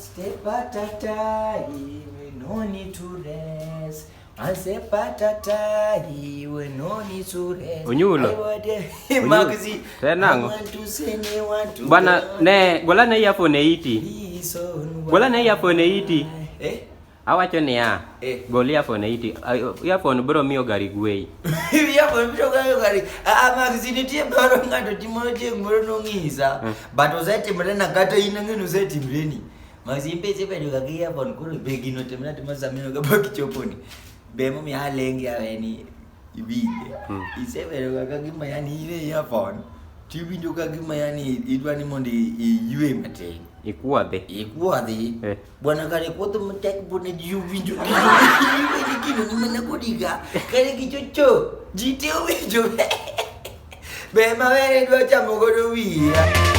Step patata, we no need to rest. I say patata, we no need to rest. Unyulo. Magzi. Tena ngo. Want to say me want to. Bwana ne gola na earphone iti. Gola na earphone iti. Awacho niya. Gol earphone iti. Earphone bro miyo gari gwei. Earphone bro gari. Magzi nitie baro ngato timoje ngoro no ngisa. But ozati mrena kata inangeno zeti mreni. Magzi mpeze pedo kaki earphone kuro begino temna timazamino kabaki choponi. Bemo mi halengi aveni ibide. Isevero kaki mayani ile earphone. Tibindo kaki mayani idwani mondi iwe mate. Ikuade. Bwana kare koto mtek bone juvinjo. Iwe kino ni mana kodiga. Kare kichocho. Jite uwe jo. Bema were dwa chamo godo wiya.